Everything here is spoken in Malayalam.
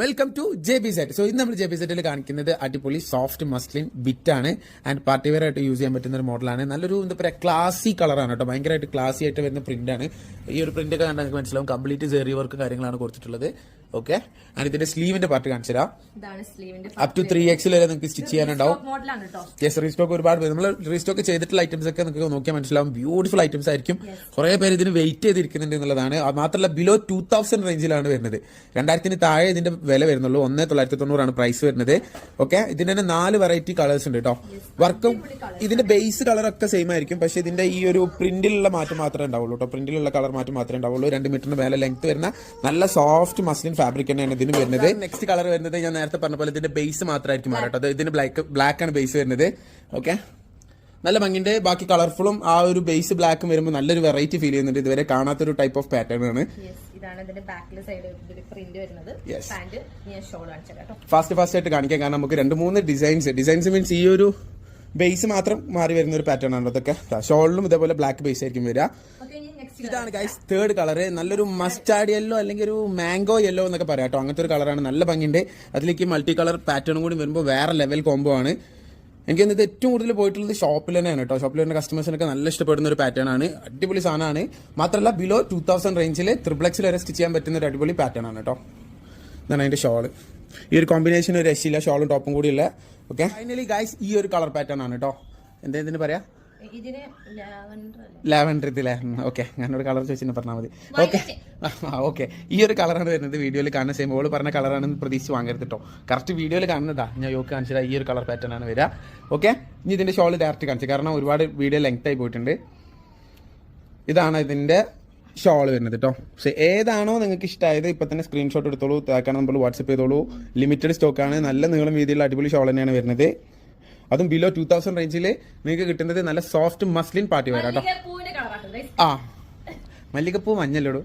Welcome to JBZ. സോ ഇന്ന് നമ്മൾ JBZ കാണിക്കുന്നത് അടിപൊളി സോഫ്റ്റ് മസ്ലിൻ ബിറ്റ് ആണ് ആൻഡ് പാർട്ടി വെയർ ആയിട്ട് യൂസ് ചെയ്യാൻ പറ്റുന്ന ഒരു മോഡലാണ്. നല്ലൊരു എന്താ പറയുക ക്ലാസി കളറാണ് കേട്ടോ, ഭയങ്കരമായിട്ട് ക്ലാസി ആയിട്ട് വരുന്ന പ്രിന്റ് ആണ്. ഈ ഒരു പ്രിന്റ് ഒക്കെ കണ്ടാൽ നിങ്ങൾക്ക് മനസ്സിലാവും കംപ്ലീറ്റ് സെറി വർക്ക് കാര്യങ്ങളാണ് കൊടുത്തിട്ടുള്ളത്. ഓക്കെ, ആൻഡ് ഇതിന്റെ സ്ലീവിന്റെ പാർട്ട് കാണിച്ചു തരാം. അപ് ടു 3X വരെ നിങ്ങൾക്ക് സ്റ്റിച്ച് ചെയ്യാനുണ്ടാവും. യെസ്, റീസ്റ്റോക്ക് ഒരുപാട് പേര് നമ്മൾ റീസ്റ്റോക്ക് ചെയ്തിട്ടുള്ള ഐറ്റംസ് ഒക്കെ നിങ്ങൾക്ക് നോക്കിയാൽ മനസ്സിലാവും ബ്യൂട്ടിഫുൾ ഐറ്റംസ് ആയിരിക്കും. കുറെ പേര് ഇതിന് വെയിറ്റ് ചെയ്തിരിക്കുന്നുണ്ട് എന്നുള്ളതാണ്. മാത്രമല്ല ബിലോ 2000 റേഞ്ചിലാണ് വരുന്നത്. 2000 താഴെ ഇതിന്റെ വില വരുന്നുള്ളൂ. 1990 പ്രൈസ് വരുന്നത്. ഓക്കെ, ഇതിന്റെ തന്നെ 4 വെറൈറ്റി കളേഴ്സ് ഉണ്ട് കേട്ടോ. വർക്കും ഇതിന്റെ ബേസ് കളർ ഒക്കെ സെയിം ആയിരിക്കും, പക്ഷെ ഇതിന്റെ ഈ ഒരു പ്രിന്റിലുള്ള മാറ്റം മാത്രമേ ഉണ്ടാവുള്ളൂ കേട്ടോ. പ്രിന്റിലുള്ള കളർ മാറ്റം മാത്രമേ ഉണ്ടാവുള്ളൂ. 2 മീറ്ററിന് മേലെ ലെങ്ത് വരുന്ന നല്ല സോഫ്റ്റ് മസ്ലിൻ ഫാബ്രിക് തന്നെയാണ് ഇതിന് വരുന്നത്. നെക്സ്റ്റ് കളർ വരുന്നത് ഞാൻ നേരത്തെ പറഞ്ഞ പോലെ ഇതിന്റെ ബേസ് മാത്രമായിരിക്കും മാറട്ടോ. ഇതിന് ബ്ലാക്ക് ആണ് ബേസ് വരുന്നത്. ഓക്കെ, നല്ല ഭംഗിന്റെ ബാക്കി കളർഫുള്ളും ആ ഒരു ബേസ് ബ്ലാക്കും വരുമ്പോൾ നല്ലൊരു വെറൈറ്റി ഫീൽ ചെയ്യുന്നുണ്ട്. ഇതുവരെ കാണാത്തൊരു ടൈപ്പ് ഓഫ് പാറ്റേൺ ആണ്. ഫാസ്റ്റ് ആയിട്ട് കാണിക്കാം, കാരണം നമുക്ക് 2-3 ഡിസൈൻസ് മീൻസ് ഈ ഒരു ബേസ് മാത്രം മാറി വരുന്ന ഒരു പാറ്റേൺ ആണ് അതൊക്കെ. ഷോളിലും ഇതേപോലെ ബ്ലാക്ക് ബേസ് ആയിരിക്കും വരിക. ഇതാണ് ഗൈസ് തേർഡ് കളർ. നല്ലൊരു മസ്റ്റാർഡ് യെല്ലോ അല്ലെങ്കിൽ ഒരു മാംഗോ യെല്ലോ എന്നൊക്കെ പറയാം കേട്ടോ. അങ്ങനത്തെ ഒരു കളറാണ്, നല്ല ഭംഗിന്റെ. അതിലേക്ക് മൾട്ടി കളർ പാറ്റേണും കൂടി വരുമ്പോൾ വേറെ ലെവൽ കോംബോ ആണ്. എനിക്ക് ഇത് ഏറ്റവും കൂടുതൽ പോയിട്ടുള്ളത് ഷോപ്പിൽ തന്നെയാണ് കേട്ടോ. ഷോപ്പിൽ തന്നെ കസ്റ്റമേഴ്സിനൊക്കെ നല്ല ഇഷ്ടപ്പെടുന്ന ഒരു പാറ്റേൺ ആണ്. അടിപൊളി സാധനമാണ്. മാത്രമല്ല ബിലോ 2000 റേഞ്ചിൽ 3X വരെ സ്റ്റിച്ച് ചെയ്യാൻ പറ്റുന്ന ഒരു അടിപൊളി പാറ്റേൺ ആണ് കേട്ടോ. ഇതാണ് അതിന്റെ ഷോള്. ഈ ഒരു കോമ്പിനേഷൻ ഒരു രക്ഷയില്ല, ഷോളും ടോപ്പും കൂടി ഉള്ള. ഓക്കെ, ഫൈനലി ഗൈസ് ഈ ഒരു കളർ പാറ്റേൺ ആണ് കേട്ടോ. എന്താ പറയാ, ലാവൻഡർ ഇതിലെ. ഓക്കെ, ഞാനൊരു കളർ ചോദിച്ചു പറഞ്ഞാൽ മതി. ഓക്കെ, ഈ ഒരു കളറാണ് വരുന്നത്. വീഡിയോയിൽ കാണുന്ന സെയിം ഓള് പറഞ്ഞ കളറാണെന്ന് പ്രതീക്ഷിച്ച് വാങ്ങരുത് കേട്ടോ. കറക്റ്റ് വീഡിയോയിൽ കാണുന്നതാ, ഞാൻ യോക്ക് കാണിച്ചതാ. ഈ ഒരു കളർ പാറ്റേൺ ആണ് വരിക. ഓക്കെ, ഇനി ഇതിന്റെ ഷോൾ ഡയറക്റ്റ് കാണിച്ചു, കാരണം ഒരുപാട് വീഡിയോ ലെങ്ത് ആയി പോയിട്ടുണ്ട്. ഇതാണ് ഇതിന്റെ ഷോൾ വരുന്നത് കേട്ടോ. പക്ഷേ ഏതാണോ നിങ്ങൾക്ക് ഇഷ്ടമായത് ഇപ്പൊ തന്നെ സ്ക്രീൻഷോട്ട് എടുത്തോളൂ, താക്കാൻ നമ്മൾ വാട്സപ്പ് ചെയ്തോളൂ. ലിമിറ്റഡ് സ്റ്റോക്കാണ്, നല്ല നീളം വീതിയുള്ള അടിപൊളി ഷോൾ തന്നെയാണ് വരുന്നത്. അതും ബിലോ 2000 റേഞ്ചിൽ നിങ്ങൾക്ക് കിട്ടുന്നത് നല്ല സോഫ്റ്റ് മസ്ലിൻ പാർട്ടി വെയർ കേട്ടോ. ആ, മല്ലികപ്പൂ മഞ്ഞല്ലോടൂ.